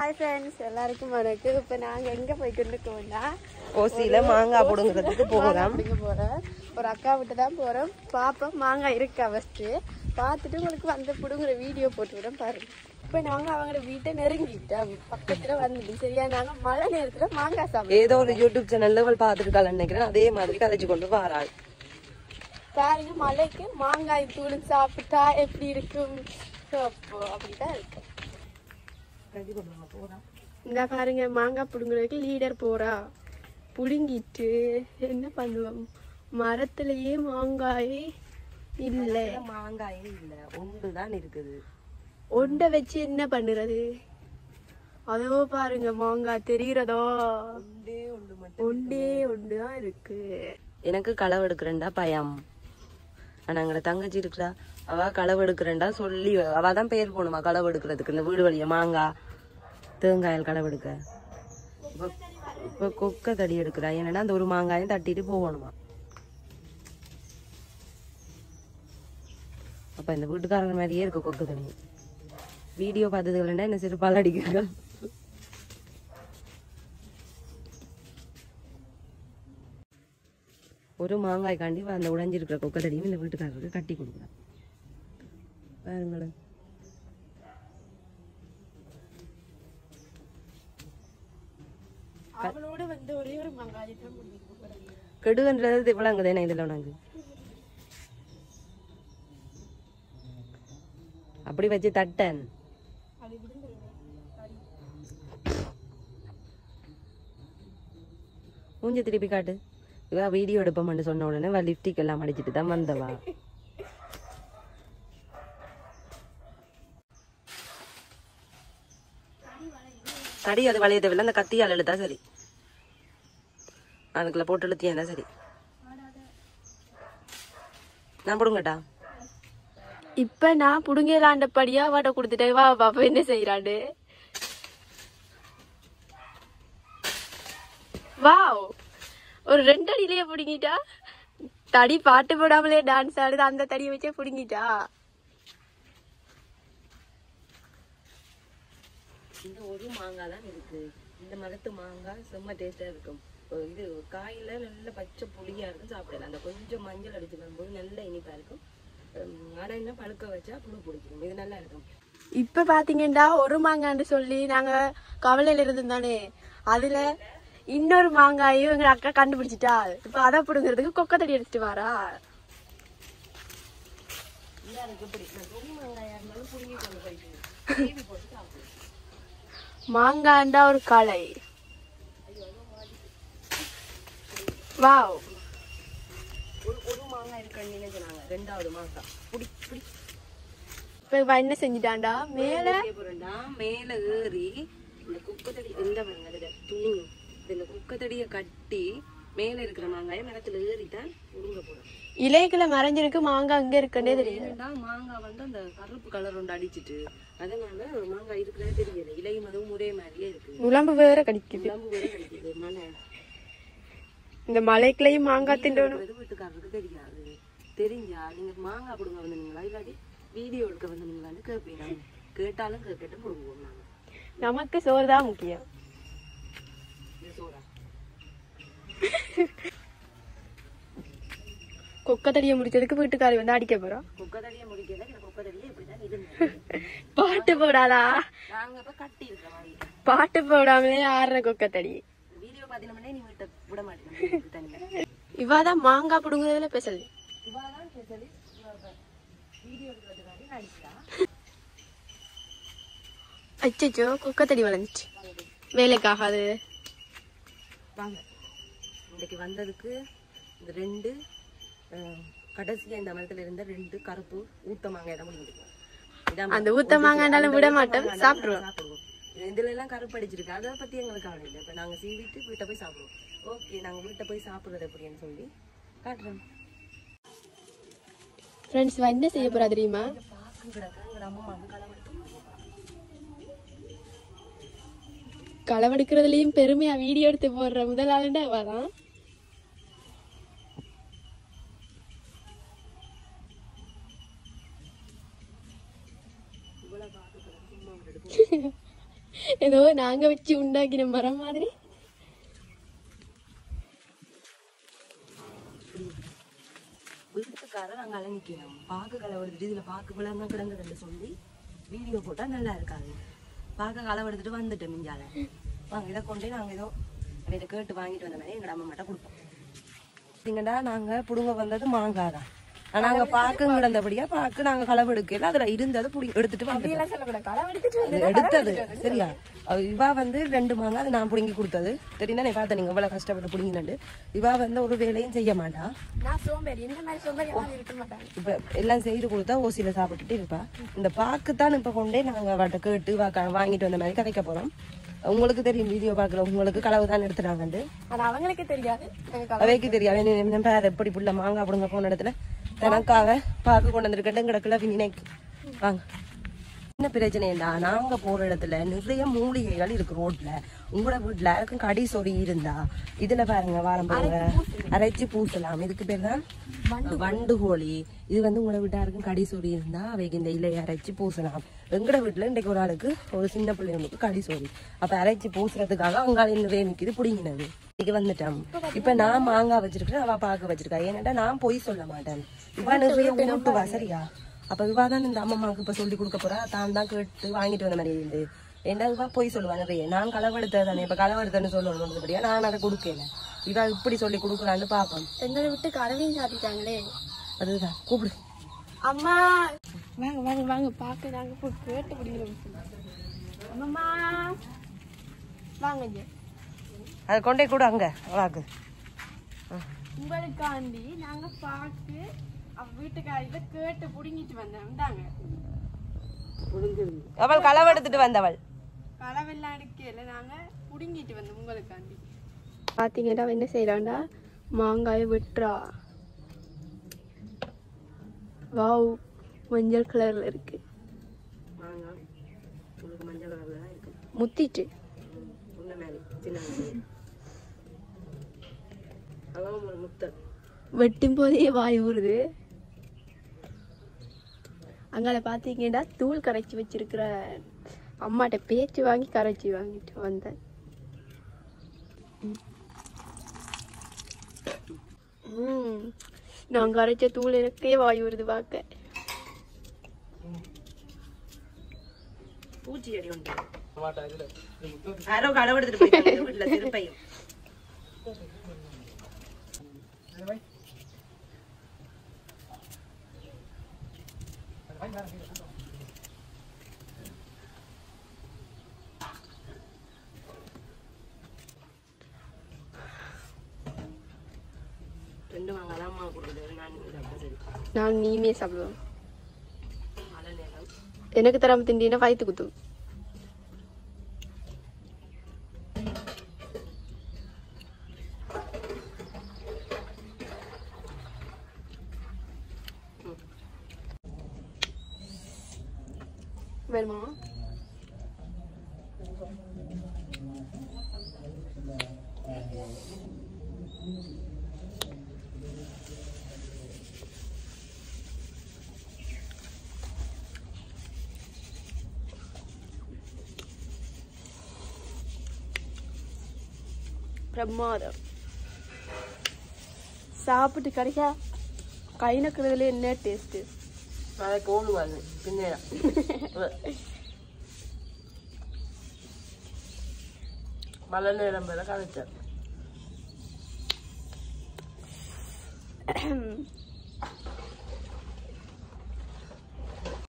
Hi friends, எல்லாருக்கும் வணக்கம். இப்போ நாங்க எங்க போயிட்டு இருக்கோம்னா ஓசில மாங்காய் புடுங்கிறதுக்கு போறோம். ஒரு அக்கா விட்டு தான் போறோம். பாப்போம் மாங்காய் இருக்கா ஃபர்ஸ்ட். பார்த்துட்டு உங்களுக்கு வந்து புடுங்குற வீடியோ போட்டு விட பாருங்க. இப்போ நாங்க அவங்க வீட்டை நெருங்கிட்டோம். பக்கத்துல வந்து சரியா நாங்க மழை நேரத்துல மாங்காய் சாப்பிடுவோம். ஏதோ ஒரு யூடியூப் சேனல்ல இவள் பார்த்துருக்காள் நினைக்கிறேன். அதே மாதிரி கதைச்சு கொண்டு வராள். பாருங்க மழைக்கு மாங்காய் தூள் சாப்பிட்டா எப்படி இருக்கும் அப்படிதான் இருக்கு. இந்த பாருங்க மாங்காய் புடுங்குறதுக்கு லீடர் போறா. புடுங்கிட்டு என்ன பண்ணுவோம், மரத்திலேயே மாங்காயே இல்ல, மாங்காயே இல்ல, ஒன்றுதான் இருக்குது. ஒண்டை வச்சு என்ன பண்ணுறது? அதோ பாருங்க மாங்காய் தெரிகிறதோ, ஒண்டே ஒண்டுதான் இருக்கு. எனக்கு களவு எடுக்கிறேன்டா பயம். ஆனா எங்களோட தங்கச்சி இருக்கிறா, அவ களவு எடுக்கிறேன்டா சொல்லி அவ தான் பேர் போகணுமா களவு எடுக்கிறதுக்கு. இந்த வீடு வழியா மாங்காய் தேங்காயில் களவு எடுக்க இப்ப கொக்க தடி எடுக்கிறா. என்னன்னா அந்த ஒரு மாங்காயும் தட்டிட்டு போகணுமா. அப்ப இந்த வீட்டுக்காரங்க மாதிரியே இருக்கு கொக்க தடி. வீடியோ பார்த்ததுல என்ன சிறுபால் அடிக்கிறாங்க. ஒரு மாங்காய் காண்டி அந்த உடைஞ்சிருக்கிற கொக்கத்தடியும் இந்த வீட்டுக்காரருக்கு கட்டி கொடுக்குறேன். பாருங்களேன், அவளோட வந்து ஒரே ஒரு மாங்காய் கெடுகன்றது விளங்குதேனா இதுல உனக்கு. அப்படி வச்சு தட்டன் மூஞ்ச திருப்பி காட்டு. இவ வீடியோ எடுப்போம்னு சொன்ன உடனே லிப்டிக் எல்லாம் அடிச்சுட்டு தான் வந்தவா. தடி அது வளைய தேவையில்ல, அந்த கத்தியால் எழுத்தா சரி, அதுக்குள்ள போட்டு எழுத்தியா சரி. நான் போடுங்கட்டா. இப்ப நான் புடுங்கலாண்டபடியா வாட்ட கொடுத்துட்டேன். வா பாப்பா என்ன செய்யறாண்டு. வாவ், ஒரு 2 அடியிலேயே புடுங்கிட்டா. தடி பாட்டு போடாமலே டான்ஸ் ஆடுது, அந்த தடியை வச்சே புடுங்கிட்டா. இந்த ஒரு மாங்காய் தான் இருக்கு. இந்த மரத்து மாங்காய் செம்ம டேஸ்டா இருக்கும். இது காயில நல்ல பச்சை புளியா இருக்கும், சாப்பிடலாம். அந்த கொஞ்சம் மஞ்சள் அடிச்சு வரும்போது நல்ல இனிப்பா இருக்கும். ஆனா என்ன பழுக்க வச்சா புழு பிடிக்கும். இது நல்லா இருக்கும். இப்ப பாத்தீங்கன்னா ஒரு மாங்கான்னு சொல்லி நாங்க கவலையில இருந்தோம். அதுல இன்னொரு மாங்காயும் எங்க அக்கா கண்டுபிடிச்சிட்டா. இப்ப அதை புடுங்கிறதுக்கு கொக்க தடி எடுத்துட்டு வாரா. மாங்காண்டா ஒரு கலை. வாவ், ஒரு மாங்காய் இருக்குன்னு நினைச்சாங்க. 2வது மாங்காய் புடி புடி. இப்ப என்ன செஞ்சிட்டாண்டா, மேல மேல ஏறி இந்த குப்பத்தடி இந்த துணி இந்த குக்கத்தடிய கட்டி மேல இருக்கிற மாங்காய மரத்துல ஏறிதான் உருங்க போறோம். இலைக்குள்ள மறைஞ்சிருக்கு மாங்காய் இங்க இருக்குன்னே தெரியும். மாங்காய் வந்து அந்த கருப்பு கலர் ஒன்று அடிச்சுட்டு அதனால மாங்காய் இருக்கிறதே தெரியல. இலையும் அதுவும் ஒரே மாதிரியே இருக்கு. உடம்பு வேற கடிக்குது. உடம்பு வேற கடிக்குது. மழை இந்த மலைக்குள்ளேயும் மாங்காய் திண்டணும். வீட்டுக்காரருக்கு தெரியாது. தெரிஞ்சா நீங்க மாங்காய் பிடுங்க வந்தீங்களா இல்லாட்டி வீடியோ எடுக்க வந்தீங்களான்னு கேட்பீங்க. கேட்டாலும் கேட்டு பிடுங்குவோம். நாங்க நமக்கு சோறு தான் முக்கியம். கொக்கத்தடியை முடிச்சதுக்கு வீட்டுக்காரி வந்து அடிக்க போறோம். கொக்கத்தடியை முடிக்கல, கொக்கத்தடியை இப்படிதான் இருந்து பாட்டு போடாதா. நாங்க இப்ப கட்டி இருக்கோம். பாட்டு போடாமலே ஆடுற கொக்கத்தடி. வீடியோ பாத்தீங்கன்னா நீ வீட்டை விட மாட்டேங்க. இவாதான் மாங்காய் புடுங்குறதுல பேசல. இவாதான் பேசலி வீடியோ எடுக்கிறதுக்காண்டி நடிக்கிறா. அச்சோ கொக்கத்தடி வளைஞ்சிச்சு, வேலைக்காகாது. வாங்க, இன்னைக்கு வந்ததுக்கு இந்த 2 கடைசியா இந்த மரத்துல இருந்த 2 கருப்பு ஊத்த மாங்காய் தான் முடியும். அந்த ஊத்த மாங்காய்னாலும் விட மாட்டோம், சாப்பிடுவோம். இதுல எல்லாம் கருப்பு அடிச்சிருக்கு, அதை பத்தி எங்களுக்கு கவலை இல்லை. இப்ப நாங்க சீவிட்டு வீட்டை போய் சாப்பிடுவோம். ஓகே, நாங்க வீட்டை போய் சாப்பிடுறது எப்படின்னு சொல்லி காட்டுறோம். ஃப்ரெண்ட்ஸ் என்ன செய்ய போறா தெரியுமா? களவெடுக்கிறதுலயும் பெருமையா வீடியோ எடுத்து போடுற முதல் ஆளுண்டா வரான். ஏதோ நாங்க வச்சு உண்டாக்கின மரம் மாதிரி. வீட்டுக்காரர் அங்க அலங்கிக்கணும். பாக்கு களவெடுத்துட்டு இதுல பாக்கு விளங்க கிடங்குதுன்னு சொல்லி வீடியோ போட்டா நல்லா இருக்காது. பாக்க களவெடுத்துட்டு வந்துட்டேன் மிஞ்சால. வாங்க இதை கொண்டே நாங்க ஏதோ இதை கேட்டு வாங்கிட்டு வந்த மாதிரி எங்க அம்மா மட்டும் கொடுப்போம். பார்த்தீங்கன்னா நாங்க புடுங்க வந்தது மாங்காய் தான். நாங்க பாக்கு கிடந்தபடியா பாக்கு நாங்க களவெடுக்கல அதுல இருந்தது எடுத்துட்டு வந்து எடுத்தது சரியா. இவா வந்து 2 மாங்காய் அது நான் புடுங்கி கொடுத்தது தெரியுதா. நீ பார்த்த நீங்க இவ்வளவு கஷ்டப்பட்டு புடுங்கினு. இவா வந்து ஒரு வேலையும் செய்ய மாட்டா. இப்ப எல்லாம் செய்து கொடுத்தா ஓசியில சாப்பிட்டுட்டு இருப்பா. இந்த பாக்கு தான் இப்ப கொண்டே நாங்க அவட்ட கேட்டு வாங்கிட்டு வந்த மாதிரி கதைக்க போறோம். உங்களுக்கு தெரியும் வீடியோ பாக்குற உங்களுக்கு களவு தான் எடுத்துறாங்க. அவங்களுக்கு தெரியாது, அவைக்கு தெரியாது. பேர் எப்படி புள்ள மாங்காய் புடுங்க போன இடத்துல தனக்காக பாக்கு கொண்டு வந்துருக்கட்டும் கிடக்குல நினைக்கு. வாங்க என்ன பிரச்சனைடா, நாங்க போற இடத்துல நிறைய மூலிகைகள் இருக்கு ரோட்ல. உங்களோட வீட்டுல யாருக்கும் கடி சொறி இருந்தா இதுல பாருங்க வாரம் பாருங்க அரைச்சு பூசலாம். இதுக்கு பேர் தான் வண்டுகோழி. இது வந்து உங்களோட வீட்டாருக்கும் கடி சொறி இருந்தா அவைக்கு இந்த இலையை அரைச்சு பூசலாம். எங்கட வீட்டுல இன்றைக்கு ஒரு ஆளுக்கு ஒரு சின்ன பிள்ளைங்களுக்கு கடி சொறி. அப்ப அரைச்சு பூசுறதுக்காக அவங்க நிறைய நிக்குது புடிங்கினது. இங்க வந்துட்டோம். இப்ப நான் மாங்காய் வச்சிருக்கேன், அவ பாக்க வச்சிருக்கா. ஏன்னாட்டா நான் பொய் சொல்ல மாட்டேன். இவ நிறைய ஊட்டுவா சரியா. அப்ப இவாதான் இந்த அம்மாவுக்கு இப்ப சொல்லி கொடுக்க போறா. தான் தான் கேட்டு வாங்கிட்டு வந்த மாதிரி இருந்து ஏன்னா இவா போய் சொல்லுவா நிறைய. நான் களவெடுத்ததானே இப்ப களவெடுத்தேன்னு சொல்லணும்படியா நான் அதை கொடுக்கல. இவா இப்படி சொல்லி கொடுக்கலான்னு பாப்போம். எங்களை விட்டு கதவையும் சாத்திட்டாங்களே. அதுதான் கூப்பிடு அம்மா. வாங்க வாங்க வாங்க பாக்க நாங்க போய் கேட்டு பிடிக்கிறோம். அம்மா வாங்க. அதை கொண்டே கூட அங்க வாக்கு உங்களுக்காண்டி நாங்க பாக்கு வீட்டுக்காரில கேட்டு புடுங்கிட்டு வந்தாங்க. அவள் களவெடுத்துட்டு வந்தவள் களவெல்லாம் எடுக்கல, நாங்க புடுங்கிட்டு வந்தோம் உங்களுக்காண்டி. பாத்தீங்கன்னா என்ன செய்யறாண்டா மாங்காய வெட்டுறா. வாவ் மஞ்சள் கலர்ல இருக்கு. முத்திட்டு வெட்டும் போதே வாய் ஊறுது. அங்கால பாத்தீங்கன்னா தூள் கரைச்சி வச்சிருக்கிற அம்மாட்ட பேச்சு வாங்கி கரைச்சி வாங்கிட்டு வந்தேன். நான் கரைச்ச தூள் எனக்கே வாய் ஊறுது பார்க்க. பூச்சி அடி உண்டு யாரோ களவெடுத்துட்டு போயிட்டாங்க வீட்டுல திருப்பையும். நான் நீமே சாப்பிடுவேன். எனக்கு தராம திண்டினா வயிற்று குத்தும். வேணுமா? பிரமாதம். சாப்பிட்டு கிடைக்கா கை நக்கிறதுல என்ன டேஸ்ட். மழை நேரம் கதைச்சேன்.